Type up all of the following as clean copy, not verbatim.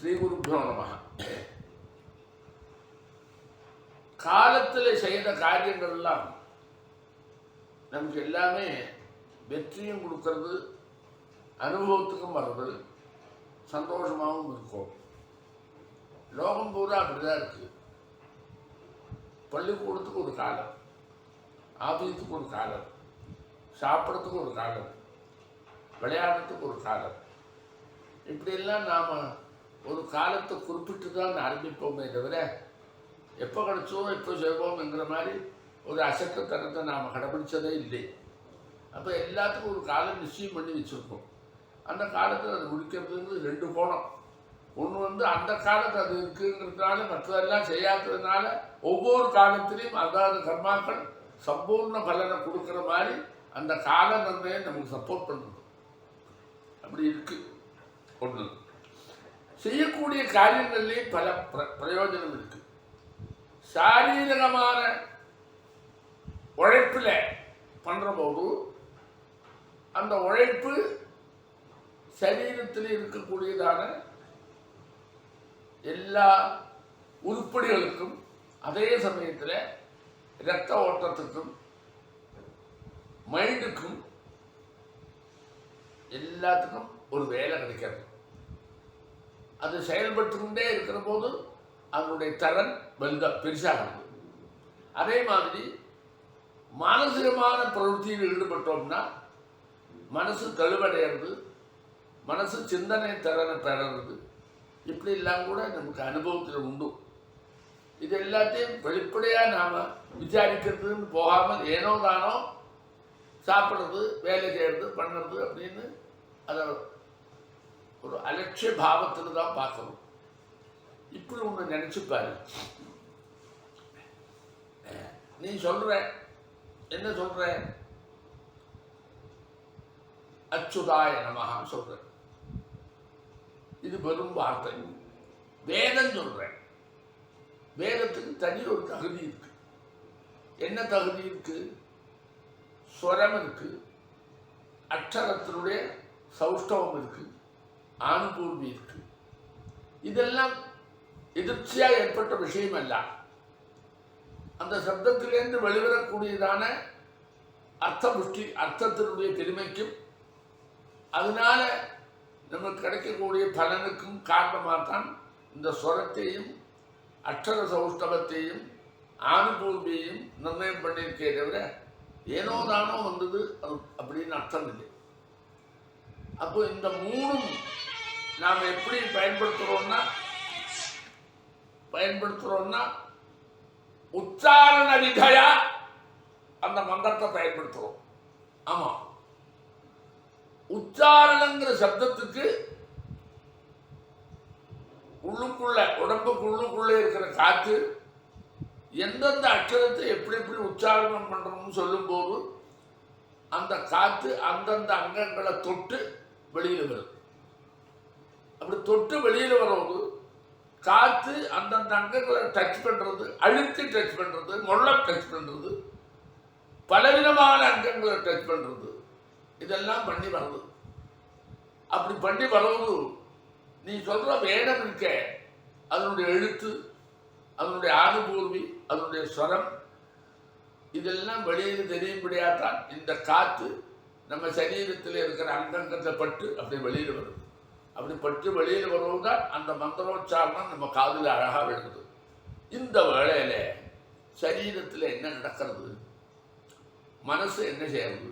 ஸ்ரீகுருப்போ நம. காலத்தில் செய்த காரியங்கள்லாம் நமக்கு எல்லாமே வெற்றியும் கொடுக்கறது, அனுபவத்துக்கும் வர்றது, சந்தோஷமாகவும் இருக்கும். லோகம் பூரா அப்படிதான் இருக்கு. பள்ளிக்கூடத்துக்கு ஒரு காலம், ஆபீஸுக்கு ஒரு காலம், சாப்பிட்றதுக்கு ஒரு காலம், விளையாடுறதுக்கு ஒரு காலம், இப்படியெல்லாம் நாம் ஒரு காலத்தை குறிப்பிட்டு தான் ஆரம்பிப்போமே தவிர எப்போ கிடச்சோம் எப்போ செய்வோம்ங்கிற மாதிரி ஒரு அசட்டத்தனத்தை நாம் கடைபிடிச்சதே இல்லை. அப்போ எல்லாத்துக்கும் ஒரு காலம் நிச்சயம் பண்ணி வச்சுருக்கோம். அந்த காலத்தில் அது முடிக்கிறதுங்கிறது ரெண்டு கோணம். ஒன்று அந்த காலத்து அது இருக்குங்கிறதுனால மற்றதெல்லாம் செய்யாததுனால ஒவ்வொரு காலத்திலையும் அதாவது கர்மாக்கள் சம்பூர்ண பலனை கொடுக்குற மாதிரி அந்த கால நிர்ணயம் நமக்கு சப்போர்ட் பண்ணுது. அப்படி இருக்கு. ஒன்று செய்யக்கூடிய காரியங்கள்லேயே பல பிரயோஜனம் இருக்கு. சாரீரகமான உழைப்பில் பண்ணுற போது அந்த உழைப்பு சரீரத்தில் இருக்கக்கூடியதான எல்லா உருப்படிகளுக்கும் அதே சமயத்தில் இரத்த ஓட்டத்துக்கும் மைண்டுக்கும் எல்லாத்துக்கும் ஒரு வேலை கிடைக்கிறது. அது செயல்பட்டு கொண்டே இருக்கிற போது அதனுடைய தரன் பெருசாகிறது. அதே மாதிரி மானசிகமான பிரவೃத்தியில் ஈடுபட்டோம்னா மனசு தெளிவடைகிறது, மனசு சிந்தனை திறனை பெறது, இப்படி எல்லாம் கூட நமக்கு அனுபவத்தில் உண்டு. இது எல்லாத்தையும் வெளிப்படையாக நாம் விசாரிக்கிறதுன்னு போகாமல் ஏனோ தானோ சாப்பிட்றது, வேலை செய்கிறது, பண்ணுறது அப்படின்னு அதை ஒரு அலட்சிய பாவத்தில் தான் பார்க்கணும். இப்படி ஒன்று நினச்சிப்பாரு. நீ சொல்ற என்ன சொல்ற? அச்சுதாய நமஹா சொல்ற. இது வெறும் வார்த்தை. வேதம் சொல்றேன். வேதத்துக்கு தனி ஒரு தகுதி இருக்கு. என்ன தகுதி இருக்கு? ஸ்வரம் இருக்கு, அக்ஷரத்தினுடைய சௌஷ்டவம் இருக்கு, ஆணுபூர்வி இருக்கு. இதெல்லாம் எதிர்ச்சியாக ஏற்பட்ட விஷயம் அல்ல. அந்த சப்தத்திலிருந்து வெளிவரக்கூடியதான அர்த்தபுஷ்டி, அர்த்தத்தினுடைய பெருமைக்கும் அதனால நமக்கு கிடைக்கக்கூடிய பலனுக்கும் காரணமாகத்தான் இந்த ஸ்வரத்தையும் அக்ஷர சௌஷ்டவத்தையும் ஆணுபூர்வியையும் நிர்ணயம் பண்ணியிருக்கே தவிர ஏனோ தானோ வந்தது அது அப்படின்னு அர்த்தம் இல்லை. அப்போ இந்த மூணும் நாம் எப்படி பயன்படுத்துகிறோம்னா உச்சாரண விதையா அந்த மந்திரத்தை பயன்படுத்துகிறோம். ஆமாம், உச்சாரணங்கிற சப்தத்துக்கு உடம்புக்குள்ளுக்குள்ளே இருக்கிற காற்று எந்தெந்த அக்ஷரத்தை எப்படி எப்படி உச்சாரணம் பண்ணுறோம்னு சொல்லும்போது அந்த காற்று அந்தந்த அங்கங்களை தொட்டு வெளியில் வருது. அப்படி தொட்டு வெளியில் வரும்போது காற்று அந்தந்த அங்கங்களை டச் பண்ணுறது, அழுத்தி டச் பண்ணுறது, மொள்ள டச் பண்ணுறது, பலவிதமான அங்கங்களை டச் பண்ணுறது, இதெல்லாம் பண்ணி வருது. அப்படி பண்ணி வருவது நீ சொல்கிற வேடம் இருக்க அதனுடைய எழுத்து, அதனுடைய ஆணுபூர்வி, அதனுடைய ஸ்வரம், இதெல்லாம் வெளியில் தெரியும்படியாதான் இந்த காற்று நம்ம சரீரத்தில் இருக்கிற அங்கங்களை பட்டு அப்படி வெளியில் வருது. அப்படி பட்டு வெளியில் வருவதுதான் அந்த மந்திரோச்சாரணம் நம்ம காதில் அழகாக விழுது. இந்த வேளையில் சரீரத்தில் என்ன நடக்கிறது, மனசு என்ன செய்யறது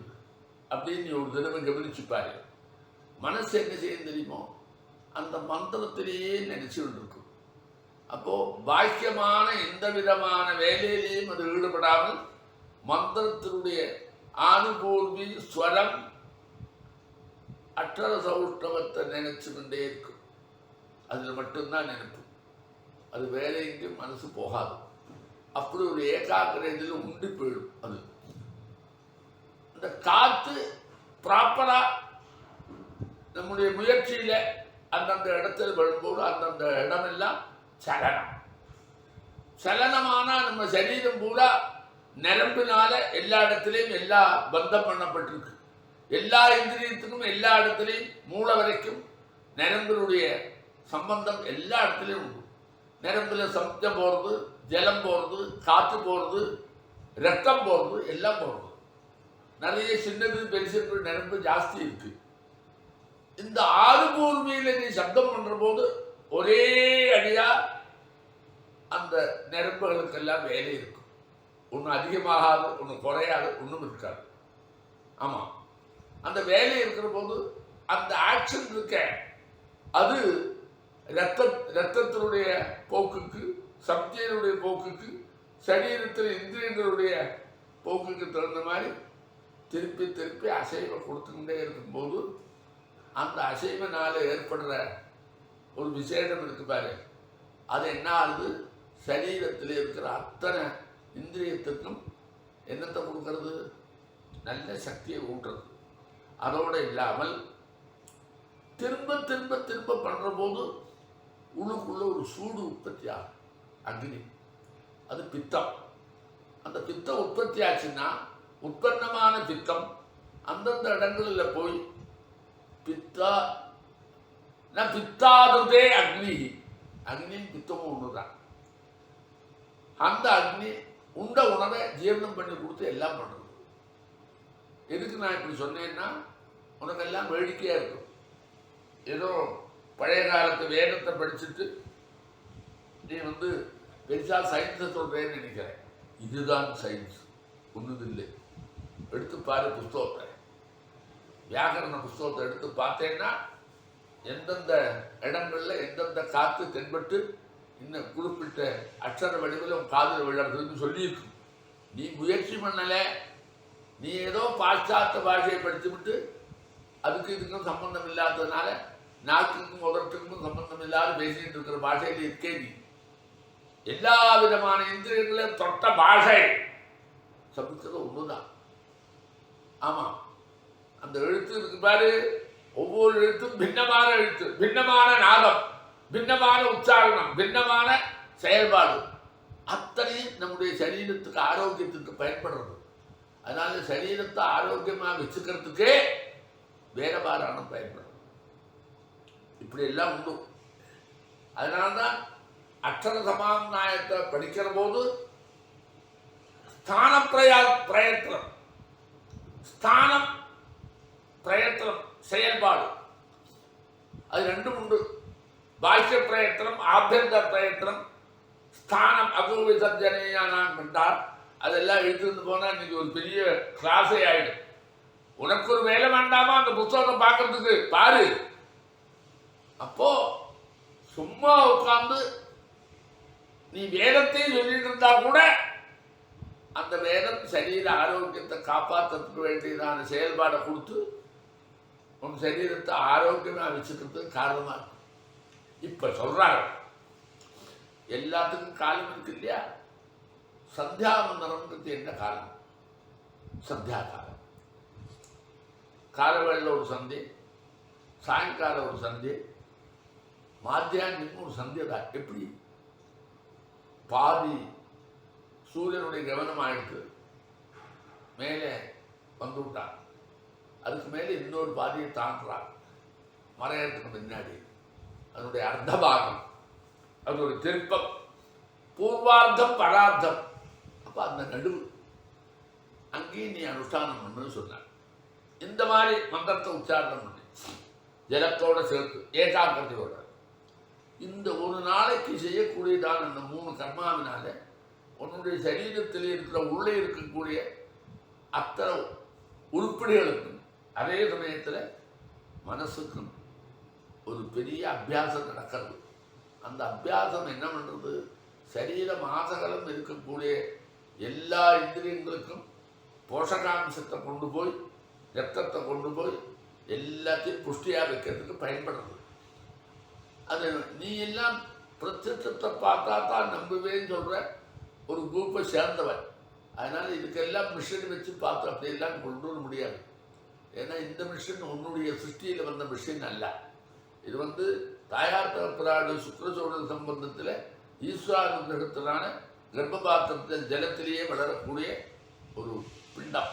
அப்படின்னு நீ ஒரு தினமே கவனிச்சுப்பாரு. மனசு என்ன செய்யும் தெரியுமோ, அந்த மந்திரத்திலேயே நினைச்சுட்டு இருக்கும். அப்போ பாக்கியமான எந்த விதமான வேலையிலையும் அது ஈடுபடாமல் மந்திரத்தினுடைய ஆணுபூர்வி, ஸ்வரம், அக்ஷர சௌஷ்டவத்தை நினைச்சு கொண்டே இருக்கும். அதில் மட்டும்தான் நினைப்பு. அது வேற எங்கேயும் மனசு போகாது. அப்படி ஒரு ஏகாகிரத்தில் உண்டி போயிடும். அது இந்த காற்று ப்ராப்பரா நம்முடைய முயற்சியில அந்தந்த இடத்துல வரும்போது அந்தந்த இடமெல்லாம் சலனம். சலனமானா நம்ம சரீரம் பூரா நரம்பினால எல்லா இடத்துலையும் எல்லா பந்தம் பண்ணப்பட்டிருக்கு. எல்லா இந்திரியத்துக்கும் எல்லா இடத்துலையும் மூளை வரைக்கும் நரம்பினுடைய சம்பந்தம் எல்லா இடத்துலையும் உண்டு. நரம்பில் சப்தம் போகிறது, ஜலம் போகிறது, காற்று போகிறது, ரத்தம் போகிறது, எல்லாம் போகிறது. நிறைய சின்னது பெருசு நரம்பு ஜாஸ்தி இருக்கு. இந்த ஆறு பூர்வியில நீ சப்தம் பண்ற போது ஒரே அடியா அந்த நரம்புகளுக்கெல்லாம் வேலை இருக்கும். ஒன்றும் அதிகமாகாது, ஒன்றும் குறையாது, ஒன்றும் இருக்காது. ஆமா, அந்த வேலை இருக்கிற போது அந்த ஆக்ஷன் இருக்க அது ரத்தத்தினுடைய போக்குக்கு, சப்தியினுடைய போக்குக்கு, சரீரத்தில் இந்திரியங்களுடைய போக்குக்கு தகுந்த மாதிரி திருப்பி திருப்பி அசைவை கொடுத்துக்கிட்டே இருக்கும்போது அந்த அசைவனால ஏற்படுற ஒரு விசேஷம் இருக்கு பாரு, அது என்ன ஆகுது? சரீரத்தில் இருக்கிற அத்தனை இந்திரியத்துக்கும் என்னத்தை கொடுக்கறது? நல்ல சக்தியை ஊட்டுறது. அதோடு இல்லாமல் திரும்ப திரும்ப திரும்ப பண்ற போது உள்ளுக்குள்ள ஒரு சூடு உற்பத்தி ஆகும், அக்னி. அது பித்தம். அந்த பித்தம் உற்பத்தி ஆச்சுன்னா உற்பத்தமான பித்தம் அந்தந்த இடங்களில் போய் பித்தாததே அக்னி. அக்னியும் பித்தமும் ஒண்ணுதான். அந்த அக்னி உண்ட உணவை ஜீரணம் பண்ணி கொடுத்து எல்லாம் பண்றது. எதுக்கு நான் இப்படி சொன்னேன்னா, உனக்கெல்லாம் வேடிக்கையா இருக்கும். ஏதோ பழைய காலத்து வேதத்தை படிச்சுட்டு நீ பெருசா சயின்ஸை சொல்றேன்னு நினைக்கிறேன். இதுதான் சயின்ஸ், ஒன்றுது இல்லை. எடுத்து பாரு புஸ்தகத்தை, வியாக்கரண புஸ்தகத்தை எடுத்து பார்த்தேன்னா எந்தெந்த இடங்கள்ல எந்தெந்த காத்து தென்பட்டு இன்னும் குறிப்பிட்ட அக்ஷர வடிவில் உன் காதில் விழுறதுன்னு சொல்லியிருக்கு. நீ முயற்சி பண்ணல, நீ ஏதோ பாশ্চাত্য பாஷையை படிச்சுவிட்டு அதுக்கு இதுக்கும் சம்பந்தம் இல்லாததுனால நாக்குக்கும் உதட்டுக்கும் சம்பந்தம் இல்லாத பேசிட்டு இருக்கிற பாஷையில் இருக்கே. நீ எல்லா விதமான இந்திரியங்களையும் தொட்ட பாஷை சமைக்கிறது ஒண்ணுதான். ஆமா, அந்த எழுத்து இருக்கு பாரு, ஒவ்வொரு எழுத்தும் பின்னமான எழுத்து, பின்னமான நாதம், பின்னமான உச்சாரணம், பின்னமான செயல்பாடு. அத்தனையும் நம்முடைய சரீரத்துக்கு ஆரோக்கியத்துக்கு பயன்படுறது. அதனால சரீரத்தை ஆரோக்கியமாக வச்சுக்கிறதுக்கே வேறபாரானம் பயன்படும். இப்படி எல்லாம் உண்டு. அதனால்தான் அக்ஷர சமாநாயத்தை படிக்கிற போது ஸ்தான பிரயத்தனம், ஸ்தானம் பிரயத்தனம் செயல்பாடு, அது ரெண்டும் உண்டு. பாஷ்ய பிரயத்தனம், ஆபியந்தர பிரயத்தனம், ஸ்தானம் அகு விசர்ஜனையா நான் கண்டார். அதெல்லாம் எடுத்துட்டு போனா இன்னைக்கு ஒரு பெரிய கிளாஸே ஆயிடும். உனக்கு ஒரு வேலை வேண்டாமா அந்த புத்தகத்தை பார்க்கறதுக்கு? பாரு. அப்போ சும்மா உட்கார்ந்து நீ வேதத்தையும் சொல்லிட்டு இருந்தா கூட அந்த வேதம் சரீர ஆரோக்கியத்தை காப்பாற்றுறதுக்கு வேண்டியதான செயல்பாடை கொடுத்து உன் சரீரத்தை ஆரோக்கியமா வச்சுக்கிறதுக்கு காரணமா இருக்கும். இப்ப சொல்றாங்க எல்லாத்துக்கும் காலம் இருக்கு இல்லையா? சந்தியாவந்தனம்ன்றது என்ன காலம்? சந்தியா காலம். காலவேளையில் ஒரு சந்தி, சாயங்காலம் ஒரு சந்தி, மாத்தியானிக்கும் ஒரு சந்தி தான். எப்படி? பாதி சூரியனுடைய கவனம் ஆயிடுத்து, மேலே வந்து விட்டான். அதுக்கு மேலே இன்னொரு பாதியை தாண்டுறான் மறையறதுக்கு முன்னாடி. அதனுடைய அர்த்த பாகம், அது ஒரு திருப்பம், பூர்வார்த்தம் பரார்த்தம். அப்ப அந்த நடுவு அங்கேயும் நீ அனுஷ்டானம் பண்ணு சொன்னார். இந்த மாதிரி மந்திரத்தை உச்சாரணம் பண்ணி ஜலத்தோட சேர்த்து ஏகாக்கிரதையோட இந்த ஒரு நாளைக்கு செய்யக்கூடியதான அந்த 3 கர்மாவினால உன்னுடைய சரீரத்தில் இருக்கிற உள்ளே இருக்கக்கூடிய அத்தனை உருப்படிகளுக்கும் அதே சமயத்தில் மனசுக்கும் ஒரு பெரிய அபியாசம் நடக்கிறது. அந்த அபியாசம் என்ன பண்றது? சரீர மாசகலம் இருக்கக்கூடிய எல்லா இந்திரியங்களுக்கும் போஷகாம்சத்தை கொண்டு போய், ரத்தத்தை கொண்டு போய் எல்லாத்தையும் புஷ்டியாக வைக்கிறதுக்கு பயன்படுறது. அது நீ எல்லாம் பிரத்யட்சத்தை பார்த்தா தான் நம்புவேன்னு சொல்ற ஒரு குரூப்பை சேர்ந்தவன். அதனால இதுக்கெல்லாம் மிஷின் வச்சு பார்த்து அப்படியெல்லாம் கொண்டு வர முடியாது. ஏன்னா இந்த மிஷின் உன்னுடைய சிருஷ்டியில் வந்த மிஷின் அல்ல. இது தாயார் தகப்பராடு சுக்ரசோழல் சம்பந்தத்தில் ஈஸ்வரானுகிரகத்திலான கர்ப்பபாத்திரத்தில் ஜலத்திலேயே வளரக்கூடிய ஒரு பிண்டம்.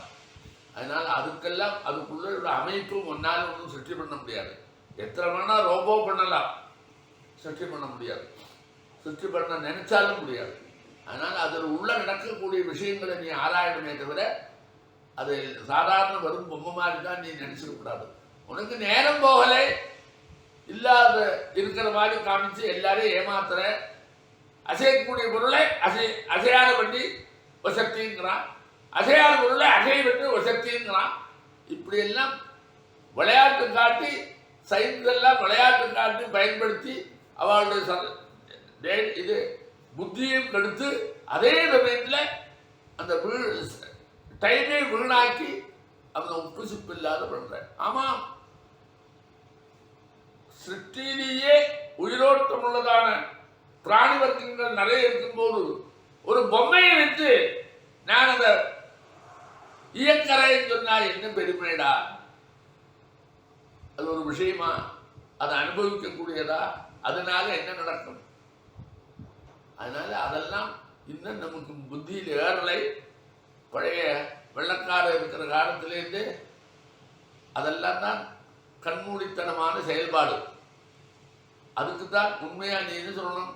அதனால அதுக்கெல்லாம் அதுக்குள்ள அமைப்பும் ஒன்னாலும் ஒன்றும் சிருஷ்டி பண்ண முடியாது. எத்தனை வேணா ரோபோ பண்ணலாம், சிருஷ்டி பண்ண முடியாது, சிருஷ்டி பண்ண நினைச்சாலும் முடியாது. அதனால் அதில் உள்ள நடக்கக்கூடிய விஷயங்களை நீ ஆராயணுமே தவிர அது சாதாரண வரும் பொம்மை மாதிரி தான் நீ நினைச்சுக்க கூடாது. உனக்கு நேரம் போகலை, இல்லாத இருக்கிற மாதிரி காமிச்சு எல்லாரையும் ஏமாத்துற, அசையக்கூடிய பொருளை அசையாத பண்ணி வசக்திங்கிறான், அசையாத பொருளை அசைய பண்ணி வசக்திங்கிறான். இப்படியெல்லாம் விளையாட்டு காட்டி, சயின்ஸ் எல்லாம் விளையாட்டு காட்டி பயன்படுத்தி அவளுடைய இது புத்தியும் கெடுத்து, அதே சமயத்தில் அந்த டைமே வீணாக்கி அவங்க உப்பு சிப்பு இல்லாத பண்ற. ஆமாம், சிருஷ்டியிலேயே உயிரோட்டம் உள்ளதான பிராணி வர்க்கங்கள் நிறைய இருக்கும்போது ஒரு பொம்மையை வைத்து நான் அதை இயக்கறைன்னு சொன்னா என்ன பெருமைடா? அது ஒரு விஷயமா? அதை அனுபவிக்கக்கூடியதா? அதனால என்ன நடக்கும்? அதனால அதெல்லாம் இன்னும் நமக்கு புத்தியில் ஏறலை. பழைய வெள்ளக்காரர் இருக்கிற காலத்திலேருந்து அதெல்லாம் தான் கண்மூடித்தனமான செயல்பாடு. அதுக்கு தான் உண்மையா நீ என்ன சொல்லணும்?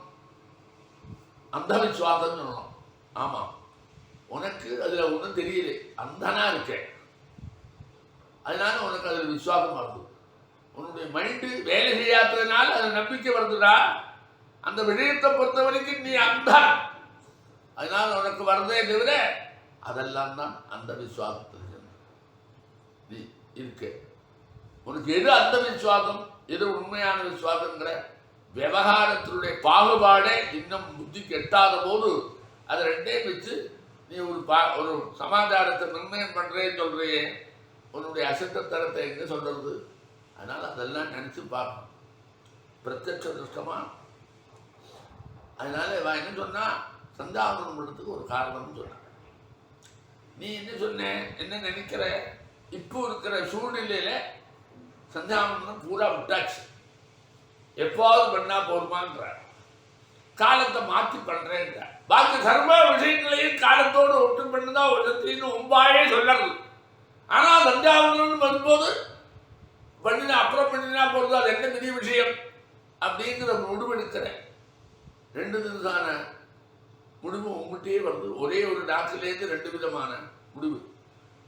அந்த விசுவாசம் சொல்லணும். ஆமாம், உனக்கு அதில் ஒன்றும் தெரியல, அந்தனா இருக்க, அதனால உனக்கு அதில் விசுவாசம் வருது. உன்னுடைய மைண்டு வேலை செய்யாததுனால அது நம்பிக்கை வருதுடா. அந்த விஷயத்தை பொறுத்த வரைக்கும் நீ அந்தன், அதனால உனக்கு வருதே தவிர அதெல்லாம் தான் அந்த விசுவாசத்தில் நீ இருக்க. உனக்கு எது அந்த விசுவாசம், எது உண்மையான விசுவாசங்கிற விவகாரத்தினுடைய பாகுபாடே இன்னும் புத்திக்கு எட்டாத போது அதை ரெண்டே வச்சு நீ ஒரு சமாச்சாரத்தை நிர்ணயம் பண்றேன்னு சொல்றியே, உன்னுடைய அசத்தத்தரத்தை எங்க சொல்றது? அதனால அதெல்லாம் நினைச்சு பார்க்கணும், பிரத்யட்ச திருஷ்டமா. அதனால என்ன சொன்னா, சந்தாவனம் பண்றதுக்கு ஒரு காரணம்னு சொன்ன. நீ என்ன சொன்ன, என்ன நினைக்கிற? இப்போ இருக்கிற சூழ்நிலையில சந்தாவனம் பூரா விட்டாச்சு, எப்பாவது பண்ணா போருமான்ற, காலத்தை மாற்றி பண்றேன்ற. பாக்கி சர்வ விஷயங்களையும் காலத்தோடு ஒட்டு பண்ணுதான் ஒன்றத்தின்னு உம்பாயே சொல்லறது. ஆனா சந்தாவனம் வரும்போது பண்ணினா அப்புறம் பண்ணினா போறது, அது என்ன பெரிய விஷயம் அப்படிங்கிற முடிவெடுக்கிறேன். 2 விதமான முடிவு உங்கள்கிட்டயே வருது. ஒரே ஒரு டாக்டர்லேருந்து 2 விதமான முடிவு.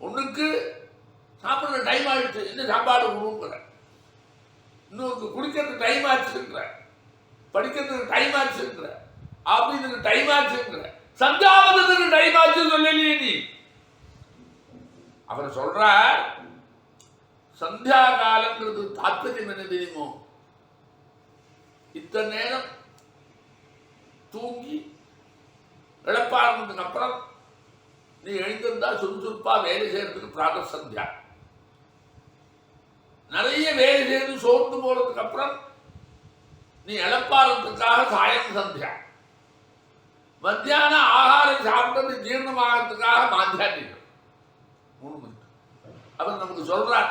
ஒன்றுக்கு சாப்பிட்ற டைம் ஆகிடுச்சு, என்ன சாப்பாடு கொடுக்குற. இன்னொருக்கு குடிக்கிறதுக்கு டைம் ஆச்சுங்கிற, படிக்கிறதுக்கு டைம் ஆச்சுங்கிற, அப்படின்னு டைம் ஆச்சுங்கிற, சந்தாவனத்துக்கு டைம் ஆச்சுன்னு சொல்லலையே நீ. அவர் சொல்றார், சந்தியா காலங்கிறது தாத்பரியம் என்ன தெரியுமோ? இத்தனை நேரம் தூங்கி இழப்பானதுக்கு அப்புறம் நீ எழுந்திருந்தா சுறுசுறுப்பா வேலை செய்யறதுக்கு பிராத சந்தியா. நிறைய வேலை செய்து சோர்ந்து போறதுக்கு அப்புறம் நீ இழப்பாறதுக்காக சாயம் சந்தியா. மத்தியான ஆகாரம் சாப்பிட்டது ஜீர்ணமாகறதுக்காக மாத்தியானிகள் 3 மணி. அவர் நமக்கு சொல்றார்,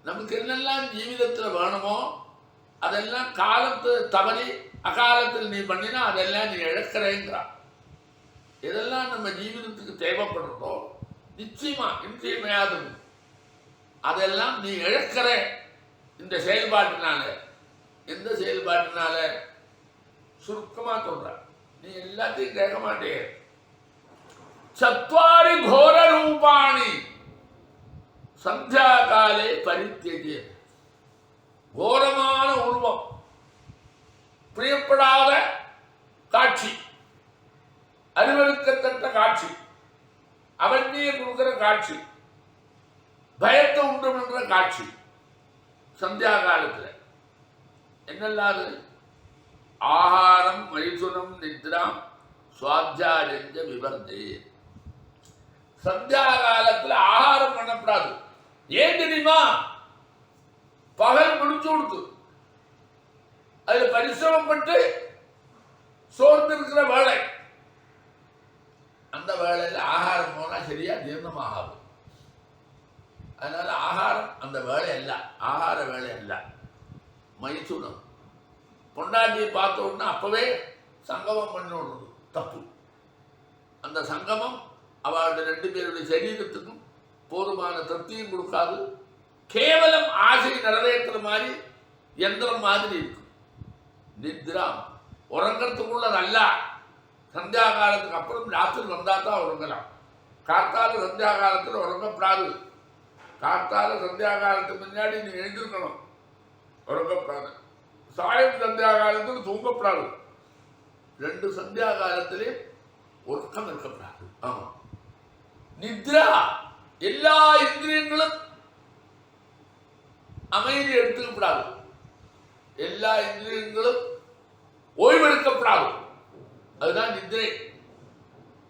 நமக்கு என்னெல்லாம் ஜீவிதத்தில் வேணுமோ அதெல்லாம் காலத்தை தவறி அகாலத்தில் நீ பண்ணினா அதெல்லாம் நீ இழக்கிறேங்கிறார். எதெல்லாம் நம்ம ஜீவிதத்துக்கு தேவைப்படுறதோ நிச்சயமா இன்றியமையாதது அதெல்லாம் நீ இழக்கிற இந்த செயல்பாட்டினால. எந்த செயல்பாட்டினால? சுருக்கமா சொல்ற, நீ எல்லாத்தையும் கேட்க மாட்டே. சத்வாரி கோர ரூபாணி சந்தியா காலே பரித்தியஜே. கோரமான உருவம், பிரியப்படாத காட்சி, அறிவறுக்கத்தட்ட காட்சி, அவன்னிய கொடுக்கிற காட்சி, பயத்தை உண்டு பண்ற காட்சி. சந்தியா காலத்தில் என்னெல்லாம்? ஆகாரம், மைதுனம், நித்ராம், சுவாத்தியாயஞ்ச விவர்தே. சந்தியா காலத்தில் ஆகாரம் பண்ணப்படாது. ஏன் தெரியுமா? பகல் முடிச்சு கொடுத்து அதுல பரிசிரமப்பட்டு சோர்ந்து இருக்கிற வேலை, அந்த வேலையில் ஆகாரம் போனா சரியா ஜீர்ணமாகாது. அதனால ஆகாரம் அந்த வேலை அல்ல, ஆகார வேலை அல்ல. மைதுனம், பொண்டாட்டியை பார்த்த உடனே அப்பவே சங்கமம் பண்ணி விடுறது தப்பு. அந்த சங்கமம் அவளுடைய 2 பேருடைய சரீரத்துக்கும் போதுமான திருப்தியும் கொடுக்காது. கேவலம் ஆசை நிறைவேற்றுற மாதிரி, எந்திரம் மாதிரி இருக்கும். நித்ரா உறங்கிறதுக்குள்ளதல்ல. சந்தியா காலத்துக்கு அப்புறம் ராத்திரி வந்தால் தான் உறங்கலாம். காத்தால சந்தியா காலத்தில் உறங்கப்படாது. காத்தால சந்தியா காலத்துக்கு முன்னாடி நீ எழுந்திருக்கணும், உறங்கப்படாது. சாயம் சந்தியா காலத்தில் தூங்கப்படாது. 2 சந்தியா காலத்திலே உறக்கம் இருக்கப்படாது. ஆமா, நித்ரா எல்லா இந்திரியங்களும் அமைதி எடுத்துக்கப்படாது. எல்லா இந்திரியங்களும் ஓய்வெடுக்கப்படாது. அதுதான் நித்ரை.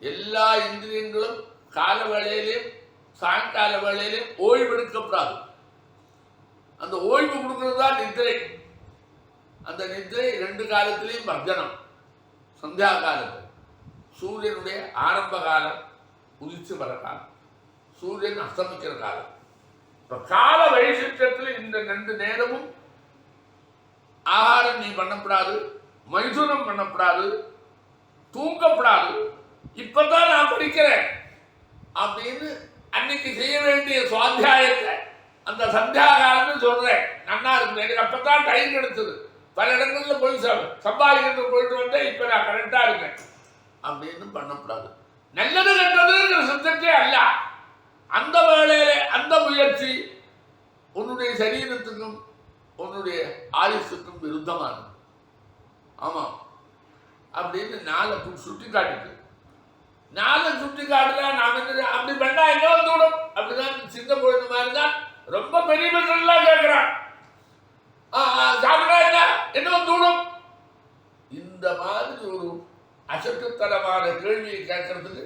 எல்லா இந்திரியங்களும் கால வேளையிலையும் சாயங்கால வேளையிலையும் ஓய்வெடுக்கப்படாது. அந்த ஓய்வு கொடுக்கிறது தான் நித்ரை. அந்த நித்ரை 2 காலத்திலையும் வர்ஜனம். சந்தியா காலத்தில் சூரியனுடைய ஆரம்ப காலம், உதிச்சு வர காலம், சூரியன் அஸ்தமிக்கிற காலம். இப்போ கால வைசிஷ்டத்தில் இந்த 2 நேரமும் ஆகாரம் நீ பண்ணப்படாது, மைதுனம் பண்ணப்படாது, தூங்கப்படாது. இப்பதான் நான் படிக்கிறேன் அப்படின்னு அன்னைக்கு செய்ய வேண்டிய சுவாத்தியாயத்தை அந்த சந்தியா காலம்னு சொல்றேன். நன்னா இருக்கு, எனக்கு அப்பதான் டைம் கிடைச்சது. பல இடங்கள்ல போய் சம்பாதிக்கிறது போயிட்டு வந்தேன், இப்ப நான் கரெக்டா இருக்கேன் அப்படின்னு பண்ணப்படாது. நல்லது கெட்டதுங்கிற சித்தத்தே அல்ல. அந்த வேளையில அந்த முயற்சி உன்னுடைய சரீரத்துக்கும் உன்னுடைய ஆயுசுக்கும் விருத்தமானது. ஆமா அப்படின்னு 4 சுட்டி காட்டுது. 4 சுட்டி காட்டுதா நாம அப்படி பண்ணா என்ன வந்துவிடும் அப்படிதான் சின்ன பொழுது மாதிரி தான் ரொம்ப பெரிய மக்கள்லாம் கேட்கிறான். சாப்பிடா என்ன வந்துவிடும்? இந்த மாதிரி ஒரு அசட்டுத்தனமான கேள்வியை கேட்கறதுக்கு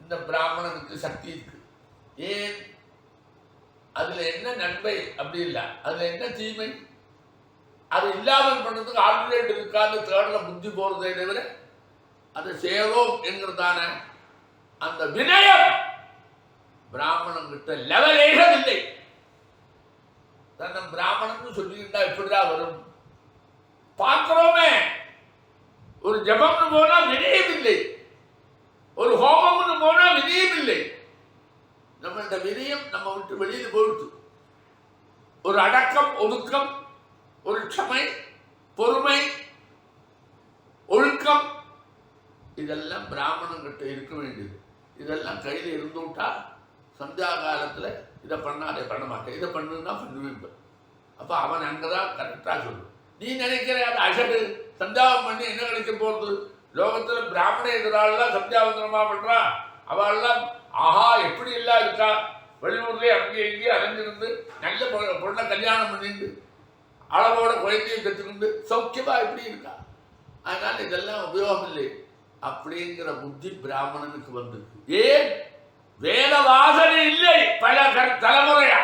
இந்த பிராமணனுக்கு சக்தி இருக்கு. ஏன்? அதுல என்ன நன்மை அப்படி இல்லை, அதுல என்ன தீமை? அது இல்லாமல் பண்ணதுக்கு ஆல்டர்னேட் இருக்கான்னு தேடுற புத்தி போறதே தவிர அதை செய்யறோம் என்கிறதான அந்த வினயம் பிராமணன் கிட்ட லெவல் ஏறதில்லை. தன்னை பிராமணன் சொல்லிக்கிட்டா எப்படிதான் வரும்? பார்க்கிறோமே, ஒரு ஜபம்னு போனா வினயம் இல்லை, ஒரு ஹோமம்னு போனா வினயம் இல்லை. நம்மள்ட வினயம் நம்ம விட்டு வெளியில் போயிடுச்சு. ஒரு அடக்கம், ஒடுக்கம், ஒரு க்ஷமை, பொறுமை, ஒழுக்கம், இதெல்லாம் பிராமணங்கிட்ட இருக்க வேண்டியது. இதெல்லாம் கையில் இருந்து விட்டா சந்தியா காலத்தில் இதை பண்ணாதே பண்ண மாட்டேன், இதை பண்ணுன்னா பண்ணுவேன். அப்போ அவன் அங்கதான் கரெக்டாக சொல்லுவான். நீ நினைக்கிற அது அசடு சந்தியாவம் பண்ணி என்ன கிடைக்க போகிறது? லோகத்தில் பிராமண எதிராளெல்லாம் சந்தியாவந்தனமா பண்றான். அவள்லாம் ஆஹா எப்படி எல்லாம் இருக்கா, வெளியூர்லேயே அங்கேயும் இங்கேயும் அலைஞ்சிருந்து நல்ல பொண்ணை கல்யாணம் பண்ணிட்டு அளவோட குழந்தையை கற்றுக்கிண்டு சௌக்கியமா எப்படி இருக்கா. அதனால இதெல்லாம் உபயோகம் இல்லை அப்படிங்கிற புத்தி பிராமணனுக்கு வந்திருக்கு. ஏன்? வேத வாசனை இல்லை பல தலைமுறையா,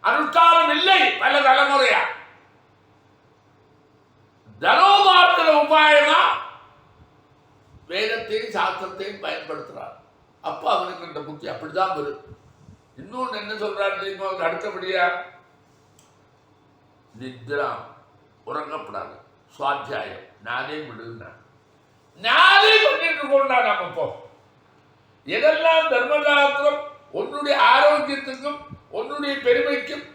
அனுஷ்டானம் இல்லை பல தலைமுறையா, தனோபார்த்தன உபாயமா வேதத்தையும் சாஸ்திரத்தையும் பயன்படுத்துறார். அப்ப அவனுக்கு இந்த புத்தி அப்படிதான் வரும். இன்னொன்னு என்ன சொல்றாரு தெரியுமா? அடுத்தபடியா நித்ரா உறங்கப்படாது, சுவாத்தியாயம் நானே விடுனா நானே பண்ணிட்டு கொண்டா. நம்ம இப்போ எதெல்லாம் தர்மசாஸ்திரம் உன்னுடைய ஆரோக்கியத்துக்கும் உன்னுடைய பெருமைக்கும்